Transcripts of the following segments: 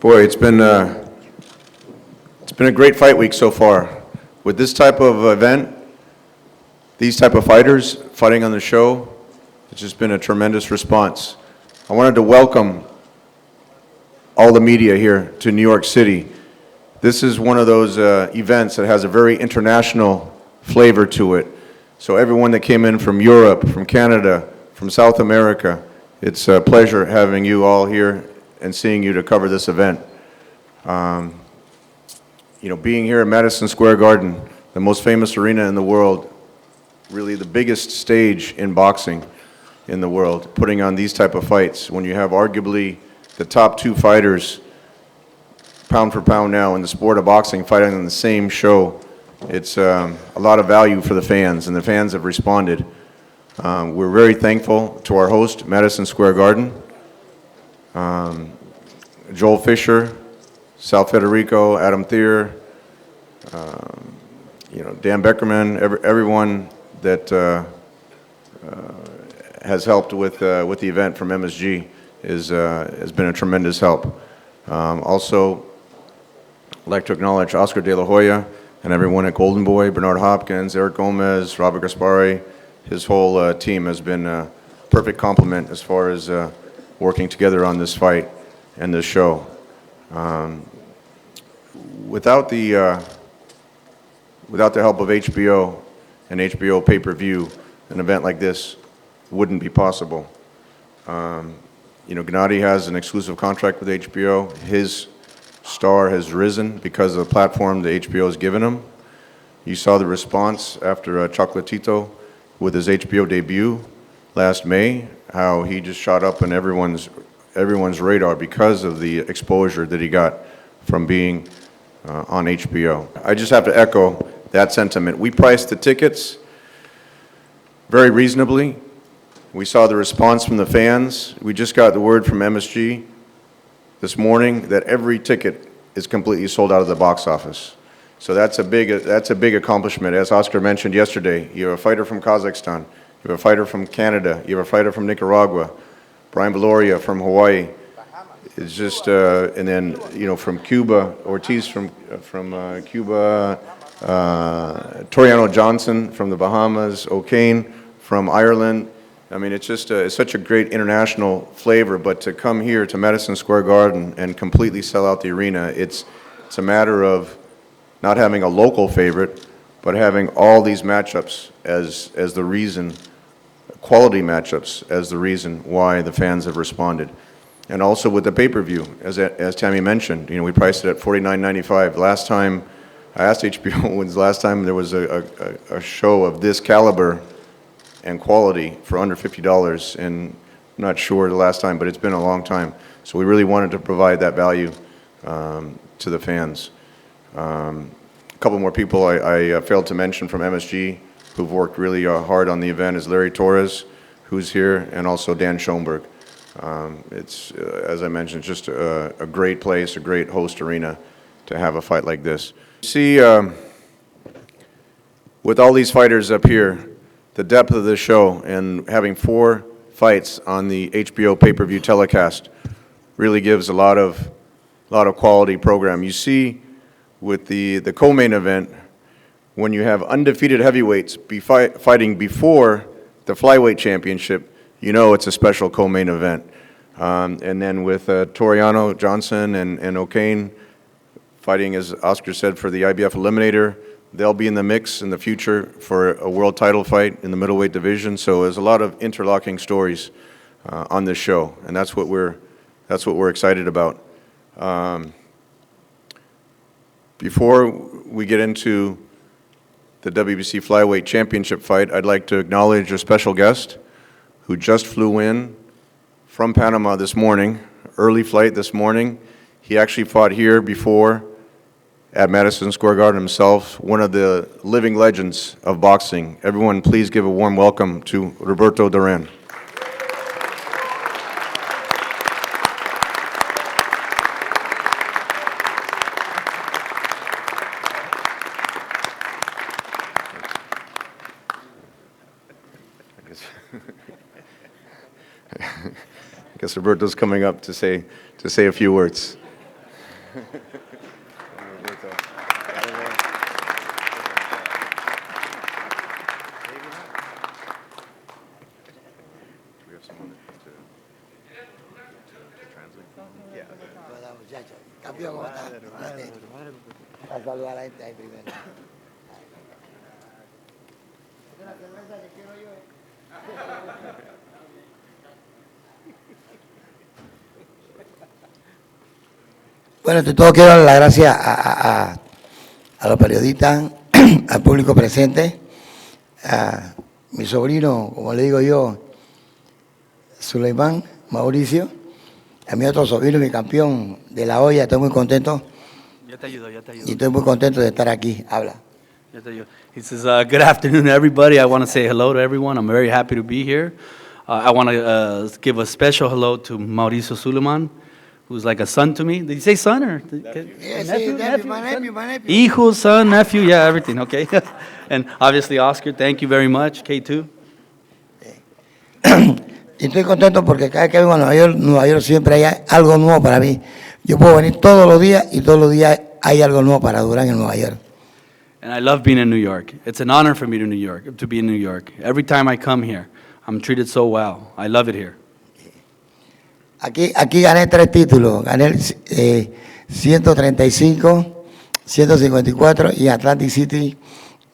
Boy, it's been a great fight week so far. With this type of event, these type of fighters fighting on the show, it's just been a tremendous response. I wanted to welcome all the media here to New York City. This is one of those events that has a very international flavor to it. So everyone that came in from Europe, from Canada, from South America, it's a pleasure having you all here and seeing you to cover this event. Being here at Madison Square Garden, the most famous arena in the world, really the biggest stage in boxing in the world, putting on these type of fights, when you have arguably the top two fighters, pound for pound now, in the sport of boxing, fighting on the same show, it's a lot of value for the fans, and the fans have responded. We're very thankful to our host, Madison Square Garden, Joel Fisher, Sal Federico, Adam Thier, Dan Beckerman, everyone that has helped with the event from MSG has been a tremendous help. Also, I'd like to acknowledge Oscar De La Hoya and everyone at Golden Boy, Bernard Hopkins, Eric Gomez, Robert Gaspari. His whole team has been a perfect complement as far as working together on this fight and this show. Without the help of HBO and HBO pay-per-view, an event like this wouldn't be possible. Gennady has an exclusive contract with HBO. His star has risen because of the platform that HBO has given him. You saw the response after Chocolatito with his HBO debut last May, how he just shot up in everyone's radar because of the exposure that he got from being on HBO. I just have to echo that sentiment. We priced the tickets very reasonably. We saw the response from the fans. We just got the word from MSG this morning that every ticket is completely sold out of the box office. So that's a big accomplishment. As Oscar mentioned yesterday, you have a fighter from Kazakhstan, you have a fighter from Canada, you have a fighter from Nicaragua, Brian Viloria from Hawaii. It's just, and then from Cuba, Ortiz from Cuba, Toriano Johnson from the Bahamas, O'Kane from Ireland. I mean, it's just it's such a great international flavor. But to come here to Madison Square Garden and completely sell out the arena, it's a matter of not having a local favorite, but having all these matchups as the reason, quality matchups as the reason why the fans have responded. And also with the pay-per-view, as Tammy mentioned, we priced it at $49.95. Last time, I asked HBO when's the last time there was a show of this caliber and quality for under $50, and I'm not sure the last time, but it's been a long time. So we really wanted to provide that value to the fans. A couple more people I failed to mention from MSG who've worked really hard on the event is Larry Torres, who's here, and also Dan Schoenberg. It's, as I mentioned, just a great place, a great host arena to have a fight like this. See, with all these fighters up here, the depth of this show and having 4 fights on the HBO pay-per-view telecast really gives a lot of quality program. You see, with the co-main event, when you have undefeated heavyweights fighting before the flyweight championship, it's a special co-main event. And then with Toriano Johnson and O'Kane fighting, as Oscar said, for the IBF Eliminator, they'll be in the mix in the future for a world title fight in the middleweight division. So there's a lot of interlocking stories on this show, and that's what we're excited about. Before we get into the WBC Flyweight Championship fight, I'd like to acknowledge a special guest who just flew in from Panama this morning, early flight this morning. He actually fought here before at Madison Square Garden himself, one of the living legends of boxing. Everyone, please give a warm welcome to Roberto Duran. I guess Roberto's coming up to say a few words. Hola, muchachos. Campeón, ¿cómo estás? Para saludar a la gente ahí primero. Esta es la cerveza que quiero yo. Bueno, ante todo quiero dar las gracias a los periodistas, al público presente, a mi sobrino, como le digo yo, Suleimán Mauricio, a mi otro sobrino, mi campeón de la olla. Estoy muy contento. Ya te ayudo. Y estoy muy contento de estar aquí. Habla. Ya te ayudo. He says, good afternoon, everybody. I want to say hello to everyone. I'm very happy to be here. I want to give a special hello to Mauricio Suleiman, who's like a son to me. Did you say son or? Yes, my nephew. Hijo, son, nephew, yeah, everything, okay. And obviously Oscar, thank you very much. K2. Y estoy contento porque cada vez que vengo a Nueva York siempre hay algo nuevo para mí. Yo puedo venir todos los días y todos los días hay algo nuevo para Durán en Nueva York. And I love being in New York. It's an honor for me to be in New York. Every time I come here, I'm treated so well. I love it here. Aquí gané 3 títulos. Gané el 135, 154 y Atlantic City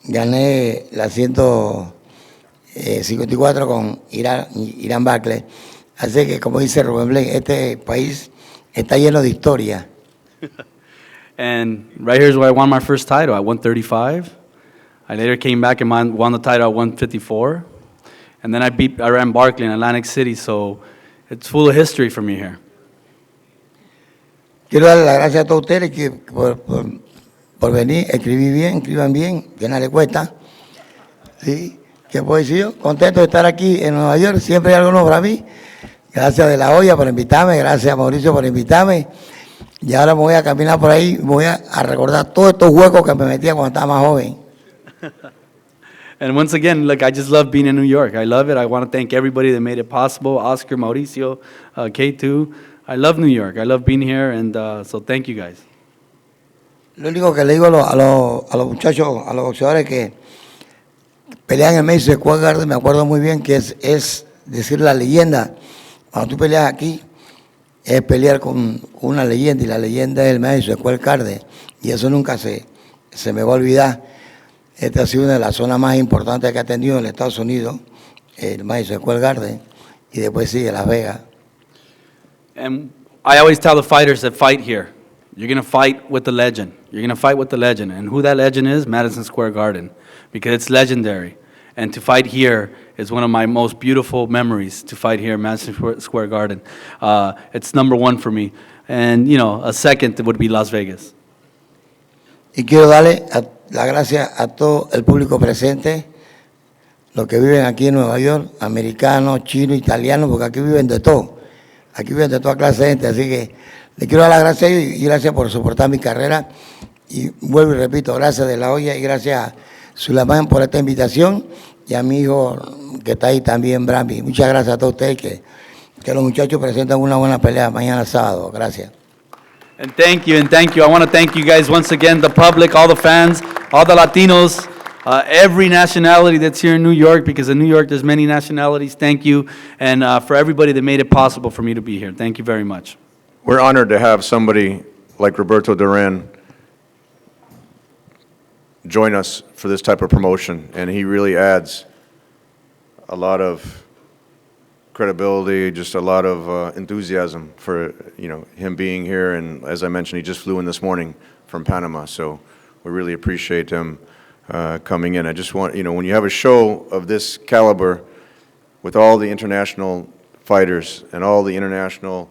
gané la 154 con Irán Buckley. Así que, como dice Rubén Blake, este país está lleno de historia. And right here is where I won my first title at 135. I later came back and won the title at 154. And then I ran Barkley in Atlantic City, so it's full of history for me here. Quiero darle las gracias a todos ustedes por venir, escriban bien, que nada le cuesta. ¿Sí? ¿Qué puedo decir yo? Contento de estar aquí en Nueva York, siempre hay algo nuevo para mí. Gracias de la olla por invitarme, gracias a Mauricio por invitarme. Y ahora me voy a caminar por ahí, voy a recordar todos estos huecos que me metía cuando estaba más joven. And once again, look, I just love being in New York. I love it. I want to thank everybody that made it possible. Oscar, Mauricio, K2. I love New York. I love being here, and so thank you guys. Lo único que le digo a los muchachos, a los boxeadores que pelean en Madison Square Garden, me acuerdo muy bien que es decir la leyenda. Cuando tú peleas aquí, es pelear con una leyenda, y la leyenda es el Madison Square Garden, y eso nunca se me va a olvidar. Esta ha sido una de las zonas más importantes que ha tenido en Estados Unidos, el Madison Square Garden, y después sigue Las Vegas. And I always tell the fighters that fight here, you're going to fight with the legend. You're going to fight with the legend. And who that legend is? Madison Square Garden, because it's legendary. And to fight here is one of my most beautiful memories, to fight here in Madison Square Garden. It's number one for me. And, you know, a second would be Las Vegas. Y quiero darle las gracias a todo el público presente, los que viven aquí en Nueva York, americanos, chinos, italianos, porque aquí viven de todo. Aquí viven de toda clase de gente, así que le quiero dar las gracias a ellos y gracias por soportar mi carrera. Y vuelvo y repito, gracias de la olla y gracias a Suleiman por esta invitación y a mi hijo que está ahí también, Brami. Muchas gracias a todos ustedes, que los muchachos presentan una buena pelea mañana sábado. Gracias. And thank you. I want to thank you guys once again, the public, all the fans, all the Latinos, every nationality that's here in New York, because in New York there's many nationalities. Thank you. And for everybody that made it possible for me to be here. Thank you very much. We're honored to have somebody like Roberto Duran join us for this type of promotion, and he really adds a lot of credibility, just a lot of enthusiasm for him being here. And as I mentioned, he just flew in this morning from Panama, so we really appreciate him coming in. I just want, when you have a show of this caliber with all the international fighters and all the international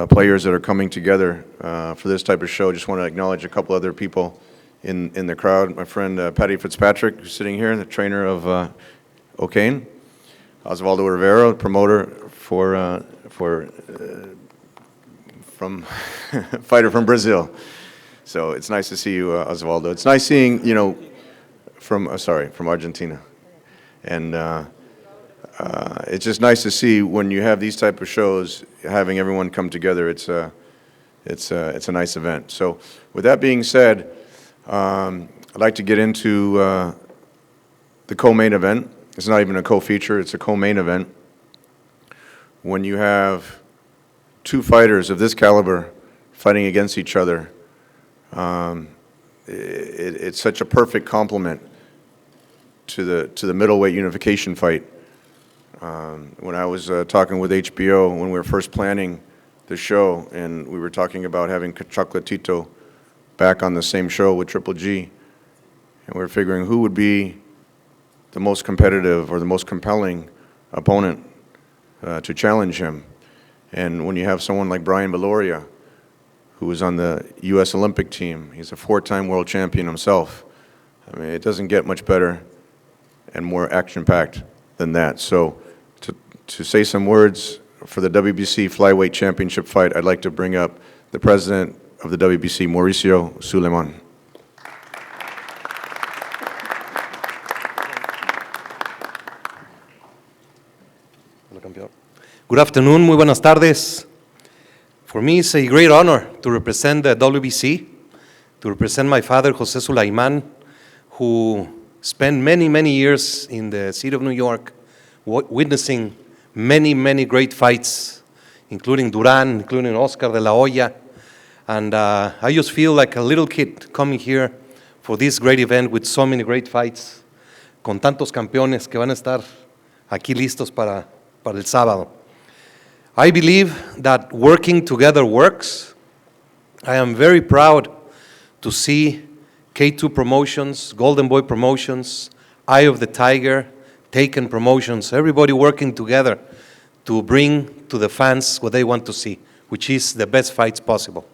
players that are coming together for this type of show, just want to acknowledge a couple other people in the crowd. My friend Patty Fitzpatrick, who's sitting here, the trainer of O'Kane. Osvaldo Rivera, promoter from fighter from Brazil. So it's nice to see you, Osvaldo. It's nice seeing, from Argentina. And it's just nice to see when you have these type of shows, having everyone come together. It's it's a nice event. So with that being said, I'd like to get into the co-main event. It's not even a co-feature, it's a co-main event. When you have two fighters of this caliber fighting against each other, it's such a perfect complement to the middleweight unification fight. When I was talking with HBO when we were first planning the show, and we were talking about having Chocolatito back on the same show with Triple G, and we were figuring who would be the most competitive or the most compelling opponent to challenge him. And when you have someone like Brian Viloria, who was on the U.S. Olympic team, he's a 4-time world champion himself. I mean, it doesn't get much better and more action-packed than that. So to say some words for the WBC Flyweight Championship fight, I'd like to bring up the president of the WBC, Mauricio Suleiman. Good afternoon, muy buenas tardes. For me, it's a great honor to represent the WBC, to represent my father, José Sulaiman, who spent many, many years in the city of New York witnessing many, many great fights, including Duran, including Oscar de la Hoya. And I just feel like a little kid coming here for this great event with so many great fights, con tantos campeones que van a estar aquí listos para el sábado. I believe that working together works. I am very proud to see K2 Promotions, Golden Boy Promotions, Eye of the Tiger, Taken Promotions, everybody working together to bring to the fans what they want to see, which is the best fights possible.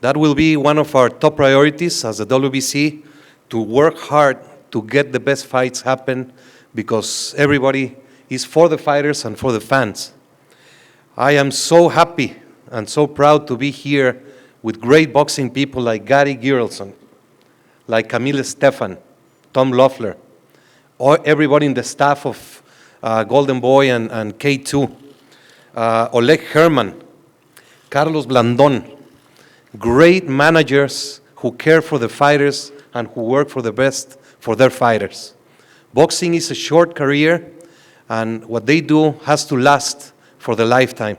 That will be one of our top priorities as a WBC, to work hard to get the best fights happen, because everybody is for the fighters and for the fans. I am so happy and so proud to be here with great boxing people like Gary Gerelson, like Camille Stefan, Tom Loeffler, or everybody in the staff of Golden Boy and K2, Oleg Herman, Carlos Blandon, great managers who care for the fighters and who work for the best for their fighters. Boxing is a short career, and what they do has to last for the lifetime.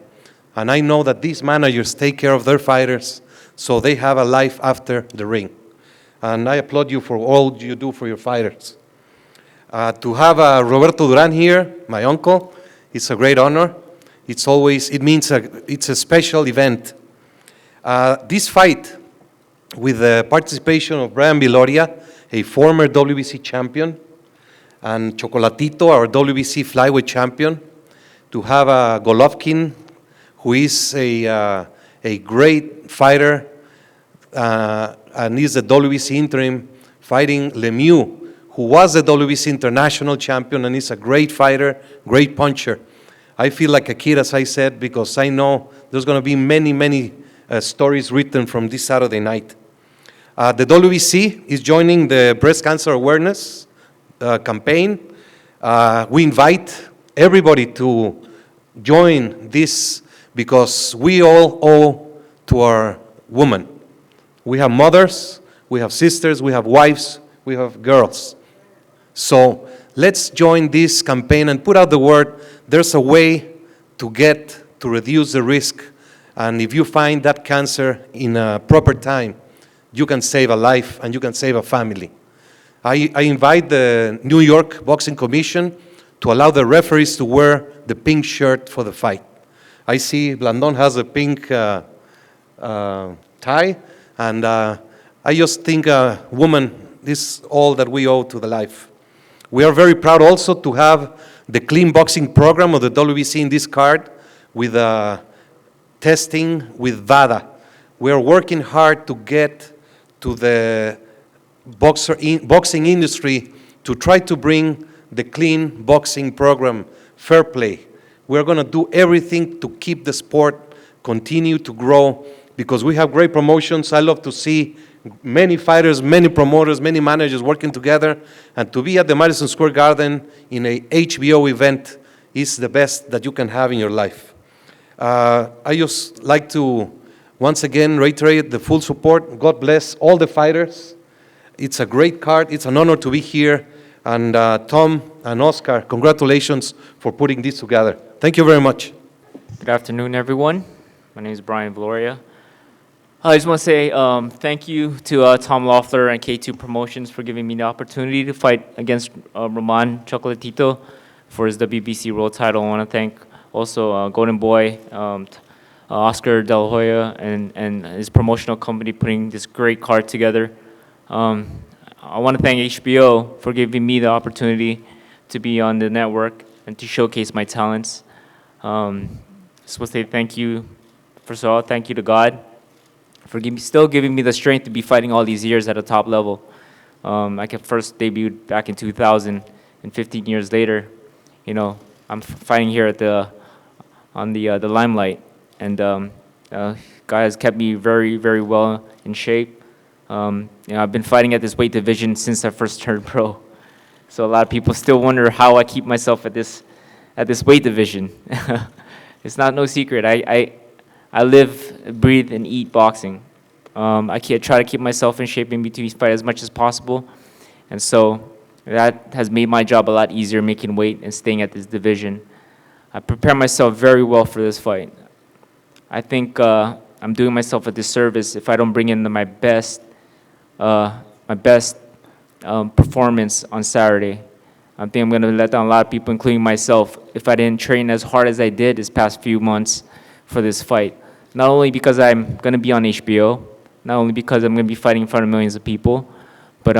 And I know that these managers take care of their fighters so they have a life after the ring. And I applaud you for all you do for your fighters. To have Roberto Duran here, my uncle, it's a great honor. It's a special event. This fight, with the participation of Brian Viloria, a former WBC champion, and Chocolatito, our WBC flyweight champion, to have Golovkin, who is a great fighter and is a WBC interim, fighting Lemieux, who was a WBC international champion and is a great fighter, great puncher. I feel like a kid, as I said, because I know there's going to be many, many stories written from this Saturday night. The WBC is joining the breast cancer awareness campaign. We invite everybody to join this because we all owe to our women. We have mothers, we have sisters, we have wives, we have girls. So let's join this campaign and put out the word. There's a way to reduce the risk. And if you find that cancer in a proper time, you can save a life and you can save a family. I invite the New York Boxing Commission to allow the referees to wear the pink shirt for the fight. I see Blandon has a pink tie, and I just think a woman is all that we owe to the life. We are very proud also to have the clean boxing program of the WBC in this card with testing with VADA. We are working hard to get to the boxing industry to try to bring the clean boxing program, fair play. We're going to do everything to keep the sport continue to grow, because we have great promotions. I love to see many fighters, many promoters, many managers working together, and to be at the Madison Square Garden in a HBO event is the best that you can have in your life. I just like to Once again, reiterate the full support. God bless all the fighters. It's a great card. It's an honor to be here. And Tom and Oscar, congratulations for putting this together. Thank you very much. Good afternoon, everyone. My name is Brian Viloria. I just want to say thank you to Tom Loeffler and K2 Promotions for giving me the opportunity to fight against Roman Chocolatito for his WBC world title. I want to thank also Golden Boy, Oscar De La Hoya, and his promotional company putting this great card together. I want to thank HBO for giving me the opportunity to be on the network and to showcase my talents. Just want to say thank you, first of all, thank you to God for still giving me the strength to be fighting all these years at a top level. I first debuted back in 2000, and 15 years later, you know, I'm fighting here at on the limelight, and God has kept me very, very well in shape. You know, I've been fighting at this weight division since I first turned pro, so a lot of people still wonder how I keep myself at this weight division. It's not no secret. I live, breathe, and eat boxing. I try to keep myself in shape in between fight as much as possible, and so that has made my job a lot easier, making weight and staying at this division. I prepare myself very well for this fight. I think I'm doing myself a disservice if I don't bring in my best performance on Saturday. I think I'm going to let down a lot of people, including myself, if I didn't train as hard as I did this past few months for this fight. Not only because I'm going to be on HBO, not only because I'm going to be fighting in front of millions of people, but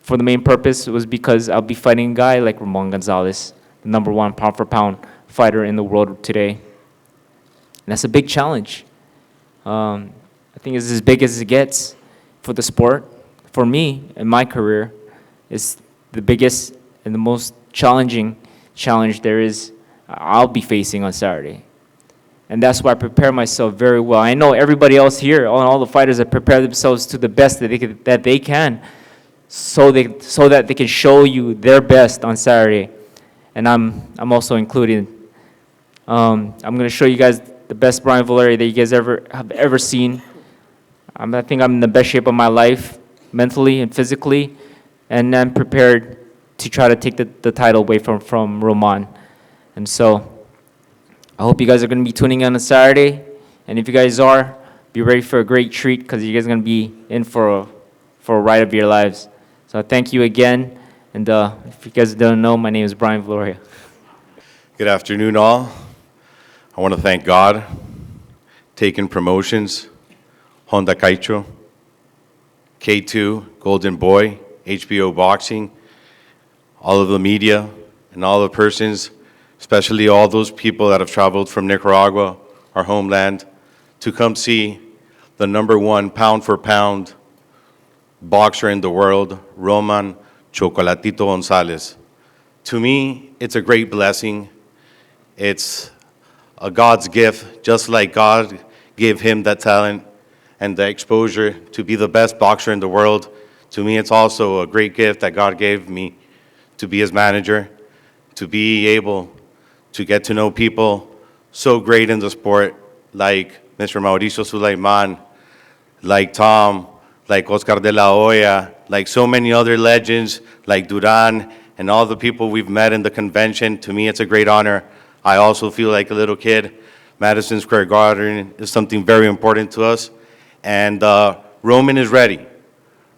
for the main purpose was because I'll be fighting a guy like Roman Gonzalez, the #1 pound-for-pound fighter in the world today. And that's a big challenge. I think it's as big as it gets for the sport. For me, in my career, it's the biggest and the most challenging challenge I'll be facing on Saturday. And that's why I prepare myself very well. I know everybody else here, all the fighters that prepare themselves to the best that they can, so that they can show you their best on Saturday. And I'm also included. I'm going to show you guys the best Brian Viloria that you guys have ever seen. I think I'm in the best shape of my life, mentally and physically, and I'm prepared to try to take the title away from Roman. And so I hope you guys are going to be tuning in on Saturday, and if you guys are, be ready for a great treat, because you guys are going to be in for a ride of your lives. So thank you again, and if you guys don't know, my name is Brian Viloria. Good afternoon, all. I want to thank God, Taken Promotions, Honda Kaicho, K2, Golden Boy, HBO Boxing, all of the media, and all the persons, especially all those people that have traveled from Nicaragua, our homeland, to come see the #1 pound-for-pound boxer in the world, Roman Chocolatito Gonzalez. To me, it's a great blessing. It's a God's gift, just like God gave him that talent and the exposure to be the best boxer in the world. To me, it's also a great gift that God gave me to be his manager, to be able to get to know people so great in the sport, like Mr. Mauricio Sulaiman, like Tom, like Oscar De La Hoya, like so many other legends, like Duran, and all the people we've met in the convention. To me, it's a great honor. I also feel like a little kid. Madison Square Garden is something very important to us, and Roman is ready.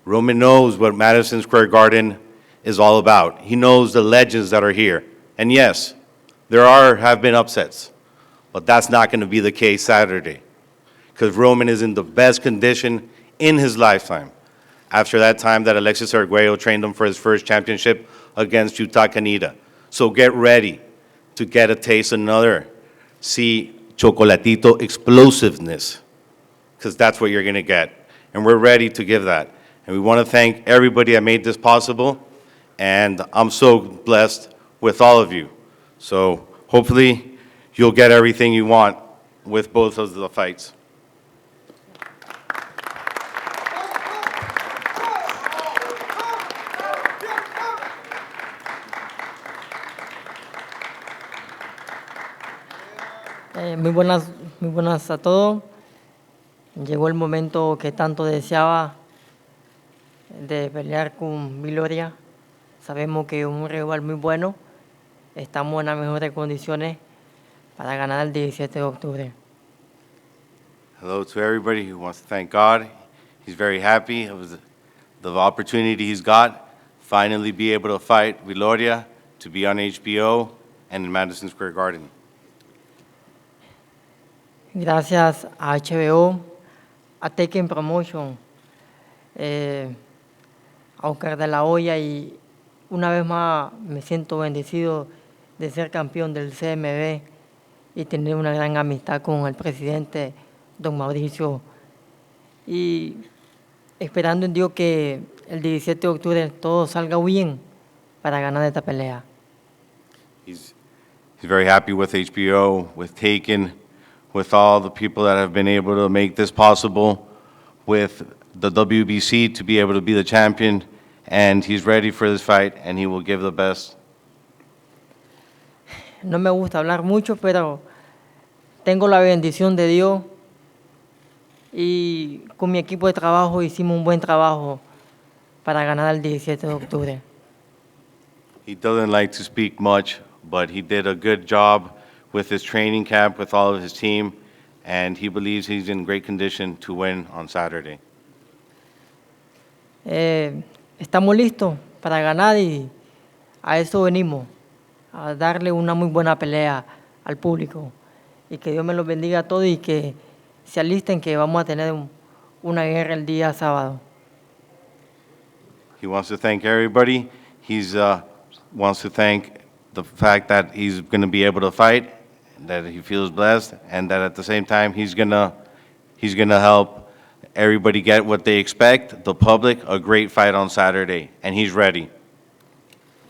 Roman knows what Madison Square Garden is all about. He knows the legends that are here. And yes, there have been upsets, but that's not going to be the case Saturday, because Roman is in the best condition in his lifetime. After that time that Alexis Arguello trained him for his first championship against Yuta Kaneda. So get ready to get a taste see Chocolatito explosiveness, because that's what you're going to get. And we're ready to give that. And we want to thank everybody that made this possible. And I'm so blessed with all of you. So hopefully you'll get everything you want with both of the fights. Muy buenas a todos. Llegó el momento que tanto deseaba de pelear con Viloria. Sabemos que es un rival muy bueno. Estamos en las mejores condiciones para ganar el 17 de octubre. Hello to everybody who wants to thank God. He's very happy of the opportunity he's got, finally be able to fight Viloria, to be on HBO and in Madison Square Garden. Gracias a HBO, a Taken Promotion, a Oscar de la Hoya, y una vez más me siento bendecido de ser campeón del CMB y tener una gran amistad con el presidente, don Mauricio, y esperando en Dios que el 17 de octubre todo salga bien para ganar esta pelea. He's very happy with HBO, with Taken, with all the people that have been able to make this possible, with the WBC to be able to be the champion, and he's ready for this fight, and he will give the best. No me gusta hablar mucho, pero tengo la bendición de Dios y con mi equipo de trabajo hicimos un buen trabajo para ganar el 17 de octubre. He doesn't like to speak much, but he did a good job with his training camp, with all of his team, and he believes he's in great condition to win on Saturday. Estamos listos para ganar y a eso venimos, a darle una muy buena pelea al público. Y que Dios me los bendiga a todos y que se alisten, que vamos a tener una guerra el día sábado. He wants to thank everybody. He's wants to thank the fact that he's going to be able to fight, that he feels blessed, and that at the same time he's gonna help everybody get what they expect, the public, a great fight on Saturday, and he's ready.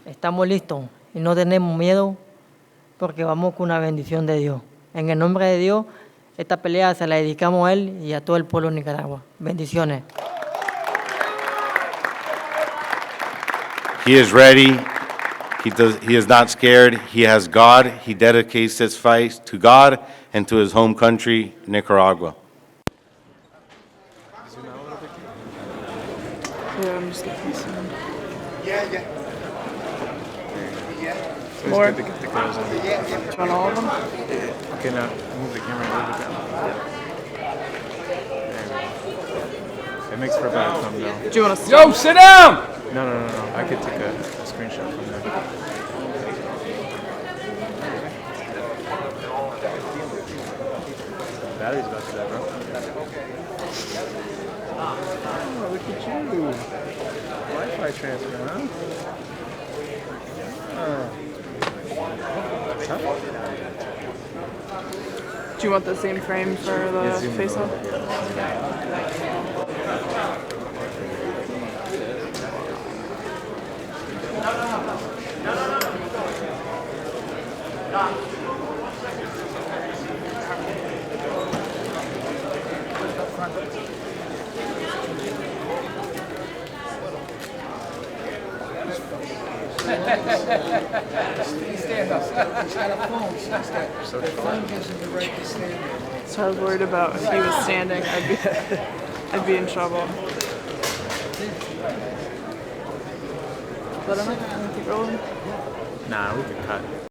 Estamos listos y no tenemos miedo porque vamos con una bendición de Dios. En el nombre de Dios, esta pelea se la dedicamos a él y a todo el pueblo de Nicaragua. Bendiciones. He is ready. He is not scared. He has God. He dedicates this fight to God and to his home country, Nicaragua. Yeah, I'm just getting some. More? Do you want all of them? Okay, now move the camera a little bit down. There we go. It makes for a better thumbnail. Do you want to Yo, sit down! No. I could take a screenshot from there. Battery's about to die, bro. Oh, look at you. Wi-Fi transfer, huh? Do you want the same frame for the face-off? So I was worried about if he was standing, I'd be in trouble. Is that enough? Can we keep rolling? Nah, we can cut.